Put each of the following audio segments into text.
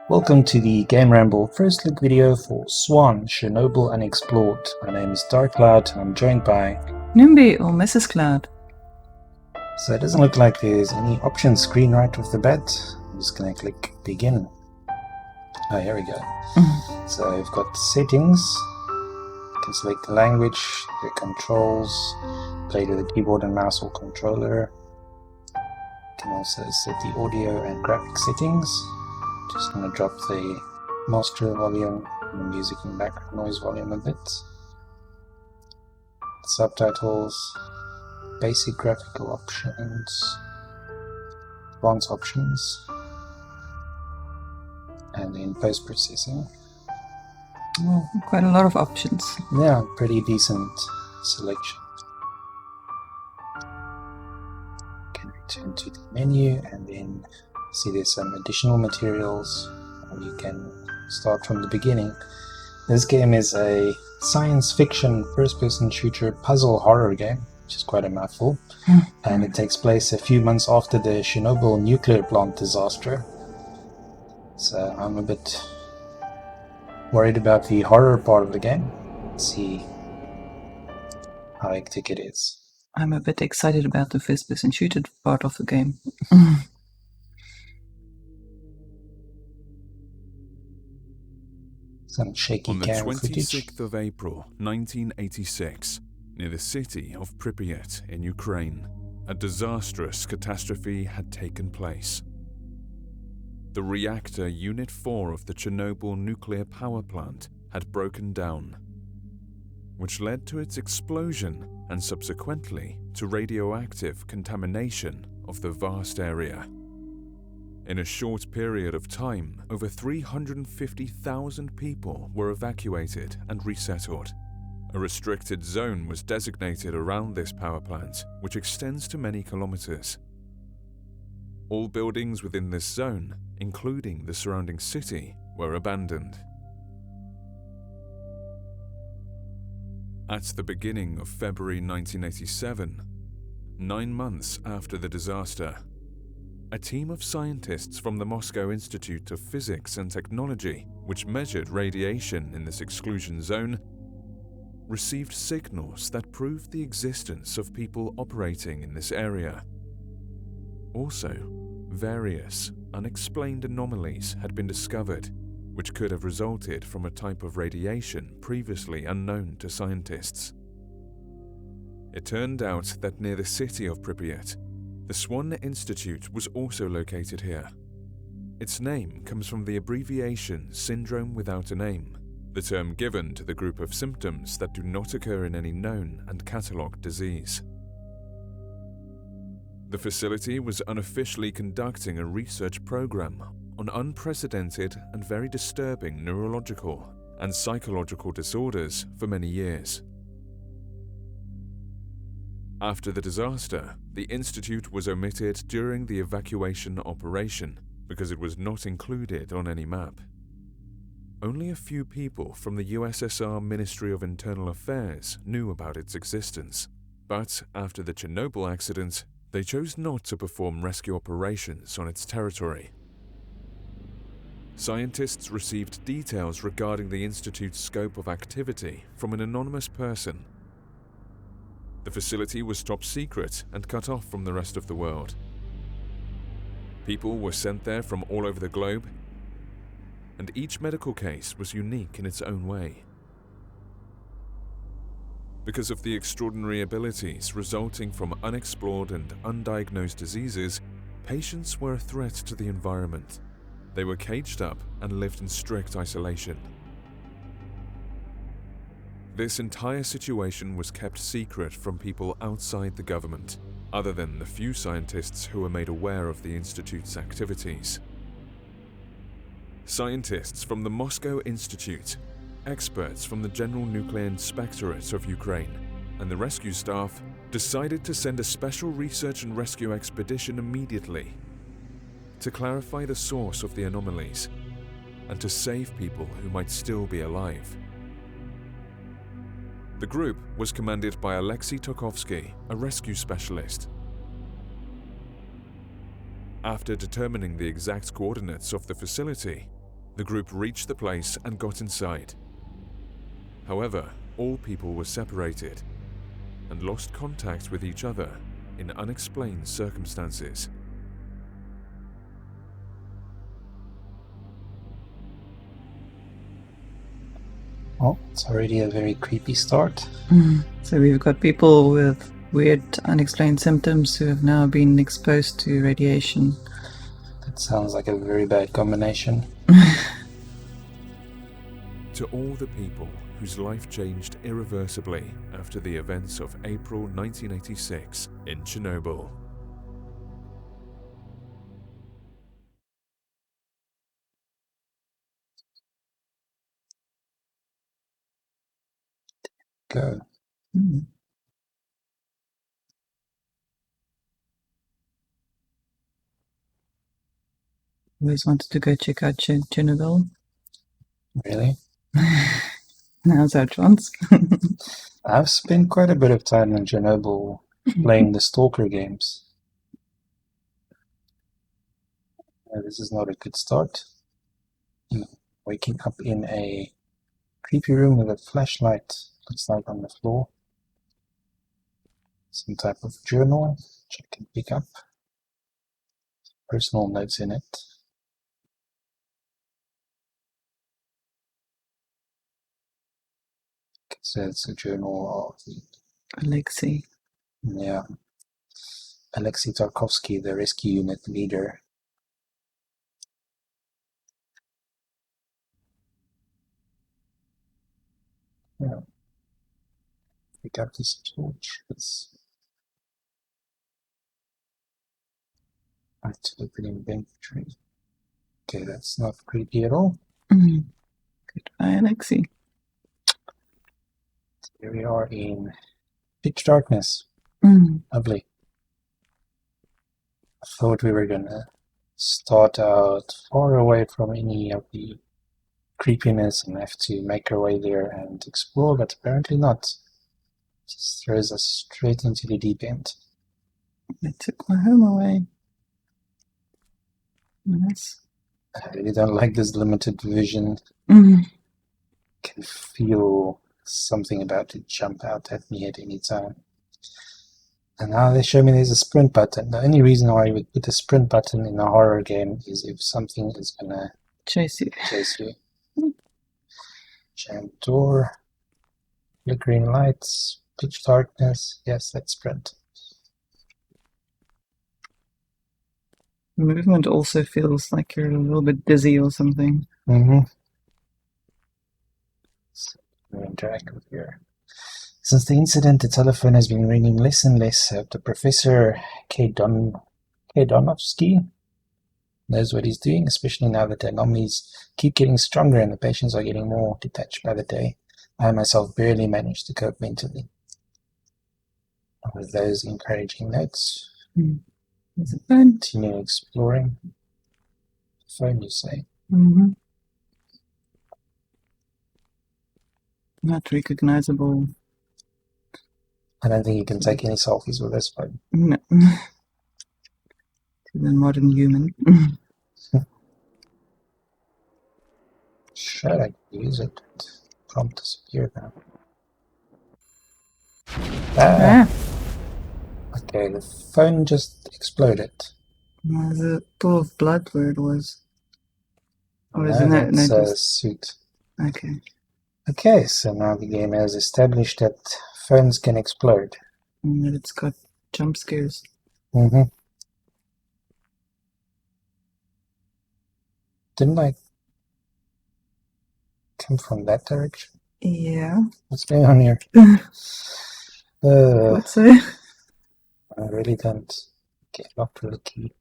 Welcome to the GAMERamble first look video for S.W.A.N, Chernobyl Unexplored. My name is Dark Cloud, I'm joined by Nimby or Mrs. Cloud. So it doesn't look like there's any options screen right off the bat. I'm just going to click begin. Oh, here we go. So we've got settings. You can select the language, the controls, play with the keyboard and mouse or controller. You can also set the audio and graphic settings. Just going to drop the master volume and the music and background noise volume a bit. Subtitles, basic graphical options, advanced options, and then post-processing. Well, quite a lot of options. Yeah, pretty decent selection. You can return to the menu and then see there's some additional materials, or you can start from the beginning. This game is a science fiction first-person shooter puzzle horror game, which is quite a mouthful, and it takes place a few months after the Chernobyl nuclear plant disaster. So I'm a bit worried about the horror part of the game. Let's see how hectic it is. I'm a bit excited about the first-person shooter part of the game. Some shaky cam footage. On the 26th of April 1986, near the city of Pripyat in Ukraine, a disastrous catastrophe had taken place. The reactor Unit 4 of the Chernobyl nuclear power plant had broken down, which led to its explosion and subsequently to radioactive contamination of the vast area. In a short period of time, over 350,000 people were evacuated and resettled. A restricted zone was designated around this power plant, which extends to many kilometers. All buildings within this zone, including the surrounding city, were abandoned. At the beginning of February 1987, 9 months after the disaster, a team of scientists from the Moscow Institute of Physics and Technology, which measured radiation in this exclusion zone, received signals that proved the existence of people operating in this area. Also, various unexplained anomalies had been discovered, which could have resulted from a type of radiation previously unknown to scientists. It turned out that near the city of Pripyat, the S.W.A.N Institute was also located here. Its name comes from the abbreviation Syndrome Without a Name, the term given to the group of symptoms that do not occur in any known and catalogued disease. The facility was unofficially conducting a research program on unprecedented and very disturbing neurological and psychological disorders for many years. After the disaster, the institute was omitted during the evacuation operation because it was not included on any map. Only a few people from the USSR Ministry of Internal Affairs knew about its existence, but after the Chernobyl accident, they chose not to perform rescue operations on its territory. Scientists received details regarding the institute's scope of activity from an anonymous person. The facility was top secret and cut off from the rest of the world. People were sent there from all over the globe, and each medical case was unique in its own way. Because of the extraordinary abilities resulting from unexplored and undiagnosed diseases, patients were a threat to the environment. They were caged up and lived in strict isolation. This entire situation was kept secret from people outside the government, other than the few scientists who were made aware of the Institute's activities. Scientists from the Moscow Institute, experts from the General Nuclear Inspectorate of Ukraine, and the rescue staff decided to send a special research and rescue expedition immediately to clarify the source of the anomalies and to save people who might still be alive. The group was commanded by Alexei Tokovsky, a rescue specialist. After determining the exact coordinates of the facility, the group reached the place and got inside. However, all people were separated and lost contact with each other in unexplained circumstances. Oh, it's already a very creepy start. So we've got people with weird, unexplained symptoms who have now been exposed to radiation. That sounds like a very bad combination. To all the people whose life changed irreversibly after the events of April 1986 in Chernobyl. Go. Always wanted to go check out Chernobyl. Really? Now's our chance. I've spent quite a bit of time in Chernobyl playing the Stalker games. This is not a good start. Waking up in a creepy room with a flashlight, looks like on the floor. Some type of journal, which I can pick up. Personal notes in it. So it's a journal of Alexei. Yeah. Alexei Tarkovsky, the rescue unit leader. Yeah. Pick up this torch. Let's open inventory. Okay, that's not creepy at all. Goodbye, Alexei. Here we are in pitch darkness. Lovely. I thought we were gonna start out far away from any of the creepiness and have to make our way there and explore, but apparently not. Just throws us straight into the deep end. I took my home away. Nice. I really don't like this limited vision. Can feel something about to jump out at me at any time. And now they show me there's a sprint button. The only reason why you would put a sprint button in a horror game is if something is gonna Chase you. Jammed door, flickering lights, pitch darkness. Yes, that's sprint. Movement also feels like you're a little bit dizzy or something. So we interact with here. Since the incident, the telephone has been ringing less and less. The Professor Donovsky knows what he's doing, especially now that the anomalies keep getting stronger and the patients are getting more detached by the day. I myself barely manage to cope mentally. With those encouraging notes, Is it phone? continue exploring. Phone, you say? Not recognizable. I don't think you can take any selfies with this phone. No. To the modern human. Should I use it? Prompt disappeared now. Okay, the phone just exploded. There's a pool of blood where it was. Or is No, it that's no, a just... suit. Okay. Okay, so now the game has established that phones can explode. And that it's got jump scares. Didn't I come from that direction? Yeah. What's going on here? What's so? I really don't get locked with a key.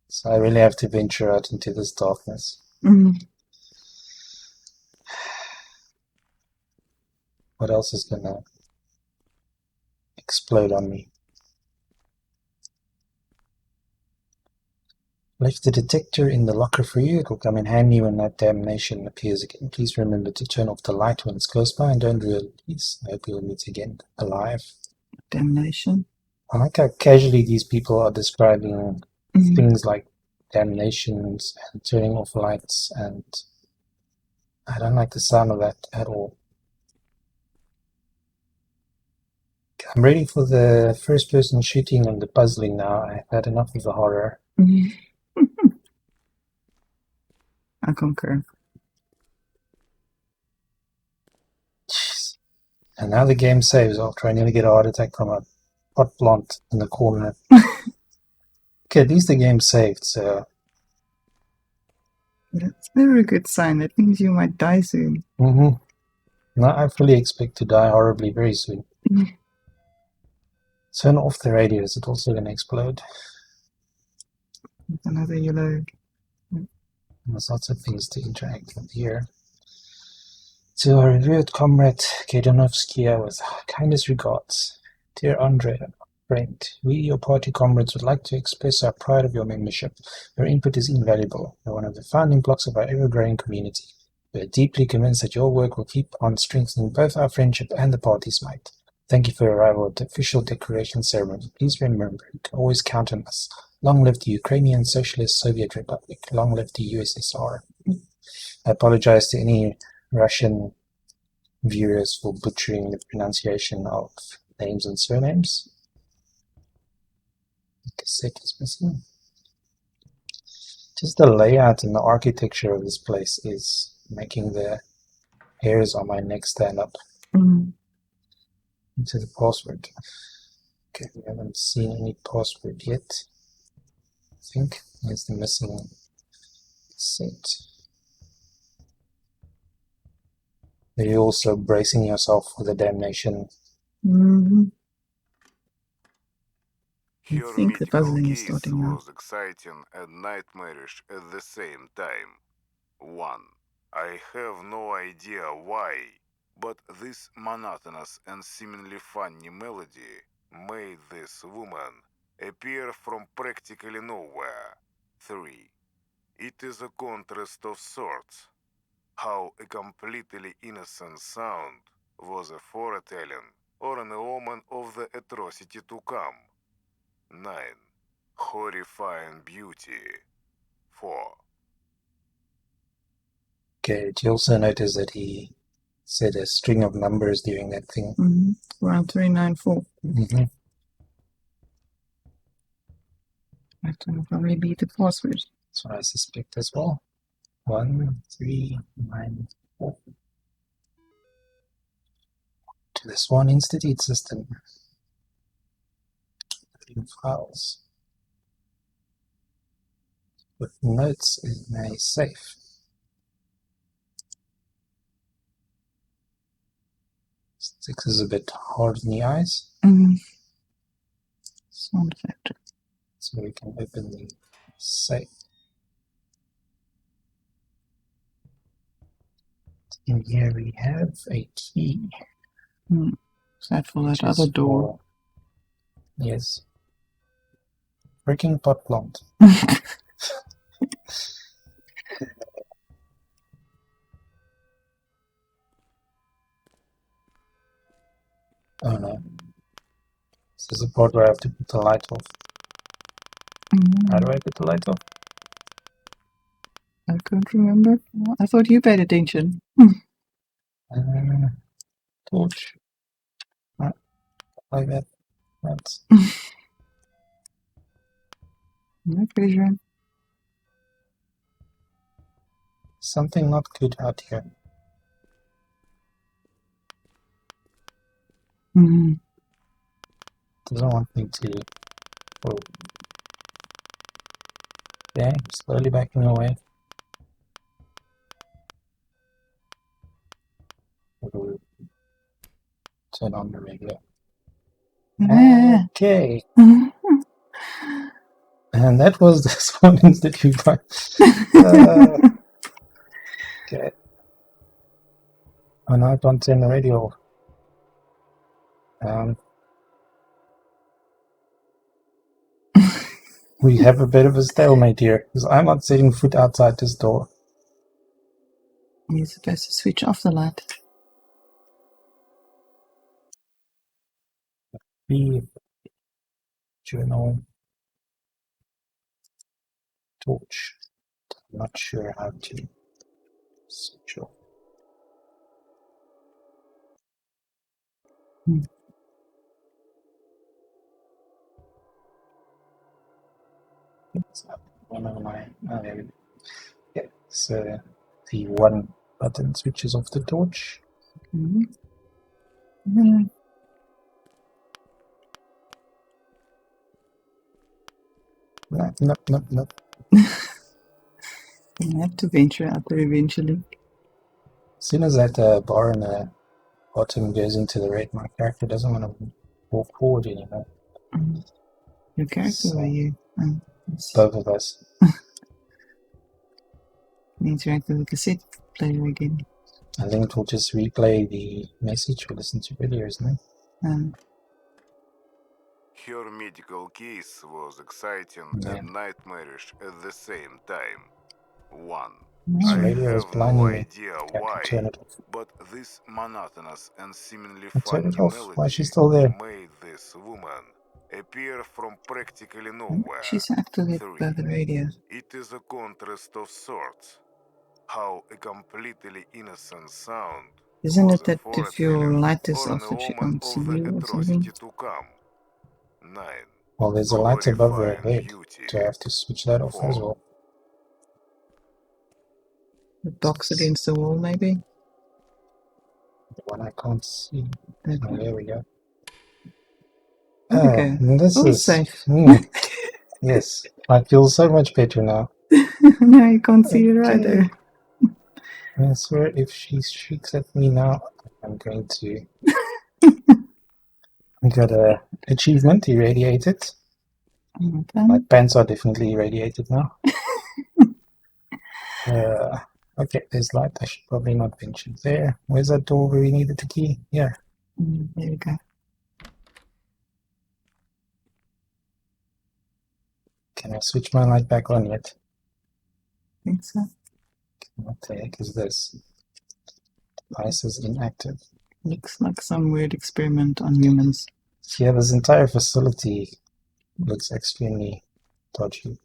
So I really have to venture out into this darkness. What else is gonna explode on me? Left the detector in the locker for you. It will come in handy when that damnation appears again. Please remember to turn off the light when it's close by and don't release. I hope we'll meet again alive. Damnation. I like how casually these people are describing things like damnations and turning off lights, and I don't like the sound of that at all. I'm ready for the first person shooting and the puzzling now. I've had enough of the horror. I concur. Jeez. And now the game saves after I nearly get a heart attack from a pot plant in the corner. Okay, at least the game saved, so... That's never a good sign. That means you might die soon. Now I fully expect to die horribly very soon. Turn off the radio. Is it also going to explode? Another yellow. There's lots of things to interact with here. To our revered comrade Kedanovskia with kindest regards. Dear Andre, friend, we, your party comrades, would like to express our pride of your membership. Your input is invaluable. You're one of the founding blocks of our ever-growing community. We are deeply convinced that your work will keep on strengthening both our friendship and the party's might. Thank you for your arrival at the official decoration ceremony. Please remember, you can always count on us. Long live the Ukrainian Socialist Soviet Republic. Long live the USSR. I apologize to any Russian viewers for butchering the pronunciation of names and surnames. The cassette is missing. Just the layout and the architecture of this place is making the hairs on my neck stand up. Into the password. Okay, we haven't seen any password yet. I think there's the missing cassette. Are you also bracing yourself for the damnation? I think the puzzling is starting now. Was exciting and nightmarish at the same time. 1. I have no idea why, but this monotonous and seemingly funny melody made this woman appear from practically nowhere. 3. It is a contrast of sorts. How a completely innocent sound was a foretelling or an omen of the atrocity to come. 9. Horrifying beauty. 4. Okay, did you also notice that he said a string of numbers during that thing? Around 394. That will probably be the password. That's what I suspect as well. 1, 3, 9, 4. To the S.W.A.N Institute system. Files. With notes in a safe. 6 is a bit hard in the eyes. Sound effect. So we can open the safe. In here we have a key. Is that for that other door? Yes. Freaking pot plant. Oh no. This is the part where I have to put the light off. How do I put the light off? I can't remember. I thought you paid attention. Torch. Like that. That's My pleasure. something not good out here. Doesn't want me to. Oh. Okay, slowly backing away. Turn on the radio. Okay. And that was the S.W.A.N Institute. Okay. Oh no, I can't turn the radio off. We have a bit of a stalemate here, because I'm not setting foot outside this door. You're supposed to switch off the light. Journal. Torch. I'm not sure how to switch off. One of my, there we go. Yeah, so the one button switches off the torch. Mm-hmm. Mm. No. You have to venture out there eventually. As soon as that bar in the bottom goes into the red, my character doesn't want to walk forward anymore. Your character So, or you? both of us. Interact with the cassette player again. I think it will just replay the message we listened to earlier, isn't it? Her medical case was exciting Yeah. and nightmarish at the same time. 1. This I radio is have blinding no me. idea Okay, I why, can turn it off. but this monotonous and seemingly I turn funny it off. Why is she melody still there? made this woman appear from practically Hmm? nowhere. She's activated 3. by the radio. It is a contrast of sorts. How a completely innocent sound Isn't was it a that if your foretelling light is or an off that she omen can't see of the you or atrocity something? to come. 9. Well, there's a light above her Glorifying head. beauty. Do I have to switch that off as 4. well? The box against the wall, maybe? The one I can't see. That Oh, one. there we go. There we go. This All is... safe. Yes, I feel so much better now. Now you can't see her either. I swear if she shrieks at me now, I'm going to... I got a achievement irradiated. My pants are definitely irradiated now. Okay, there's light. I should probably not venture there. Where's that door where we needed the key? Here. There we go. Can I switch my light back on yet? I think so. What the heck is this? Device is inactive. Looks like some weird experiment on humans. Yeah, this entire facility looks extremely dodgy.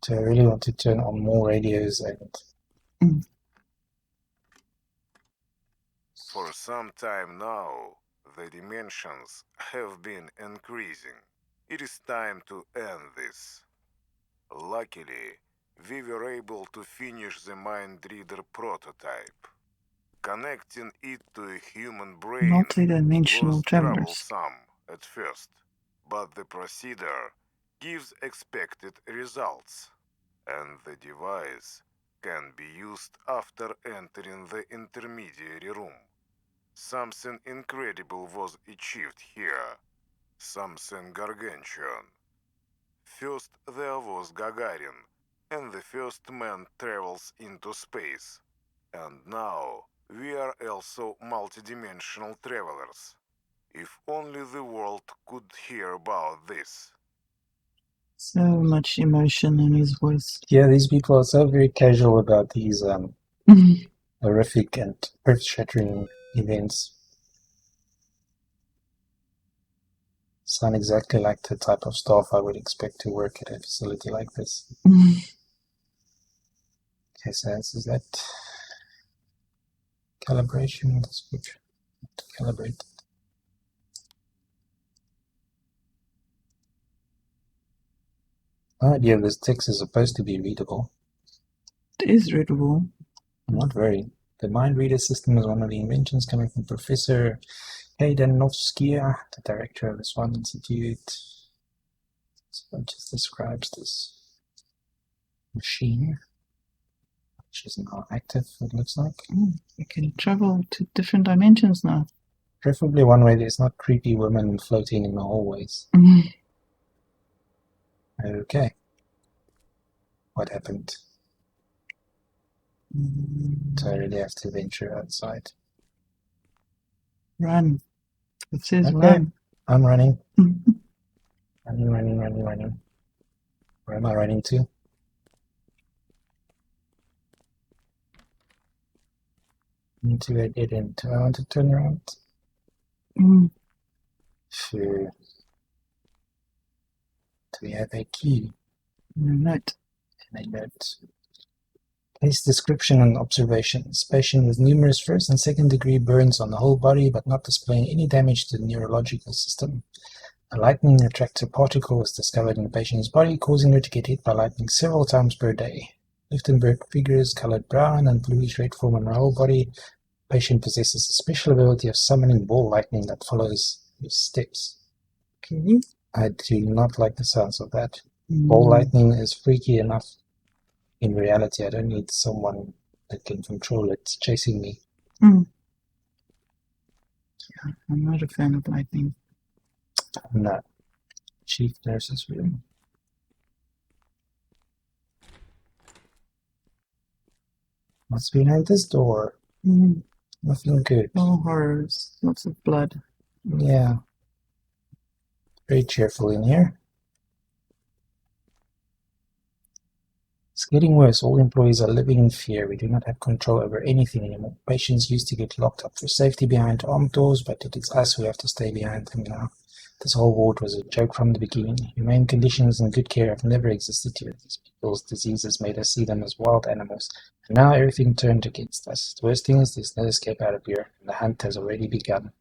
So I really want to turn on more radios and... For some time now, the dimensions have been increasing. It is time to end this. Luckily, we were able to finish the mind reader prototype. Connecting it to a human brain Multi-dimensional was travelers. troublesome at first, but the procedure gives expected results, and the device can be used after entering the intermediary room. Something incredible was achieved here, something gargantuan. First there was Gagarin, and the first man travels into space. And now we are also multidimensional travelers. If only the world could hear about this. So much emotion in his voice. Yeah, these people are so very casual about these horrific and earth-shattering events. Sound exactly like the type of staff I would expect to work at a facility like this. Okay, so this is that calibration. Switch to calibrate. The idea of this text is supposed to be readable. It is readable. Not very. The mind reader system is one of the inventions coming from Professor Haydanovsky, the director of the S.W.A.N Institute. So it just describes this machine, which is now active, it looks like. You can travel to different dimensions now. Preferably one where there's not creepy women floating in the hallways. Okay. What happened? So I really have to venture outside. Run. It says Okay. run. I'm running. Mhm. Running. Where am I running to? Into a dead end. Do I want to turn around? Mm. Sure. Do we have a key? Note. And a note. Case description and observations. Patient with numerous first and second degree burns on the whole body, but not displaying any damage to the neurological system. A lightning attractor particle was discovered in the patient's body, causing her to get hit by lightning several times per day. Lichtenberg figures colored brown and bluish red form on her whole body. The patient possesses a special ability of summoning ball lightning that follows his steps. Okay. I do not like the sounds of that. Ball lightning is freaky enough. In reality, I don't need someone that can control it chasing me. Mm. Yeah, I'm not a fan of lightning. No. Chief nurse's room. What's behind this door? Mm. Nothing good. Oh, horrors. Lots of blood. Yeah. Very cheerful in here. It's getting worse. All employees are living in fear. We do not have control over anything anymore. Patients used to get locked up for safety behind armed doors, but it is us who have to stay behind them now. This whole ward was a joke from the beginning. Humane conditions and good care have never existed here. These people's diseases made us see them as wild animals, and now everything turned against us. The worst thing is there's no escape out of here, and the hunt has already begun.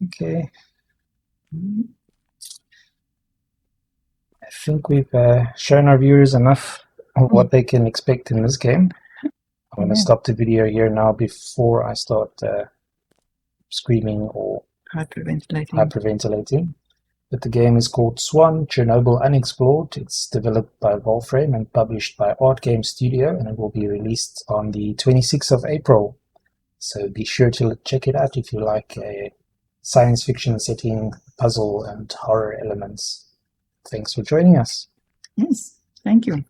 Okay. I think we've shown our viewers enough of what they can expect in this game. I'm going to stop the video here now before I start screaming or hyperventilating. But the game is called S.W.A.N, Chernobyl Unexplored. It's developed by Volframe and published by Art Game Studio, and it will be released on the 26th of April. So be sure to check it out if you like a science fiction setting, puzzle, and horror elements. Thanks for joining us. Yes, thank you.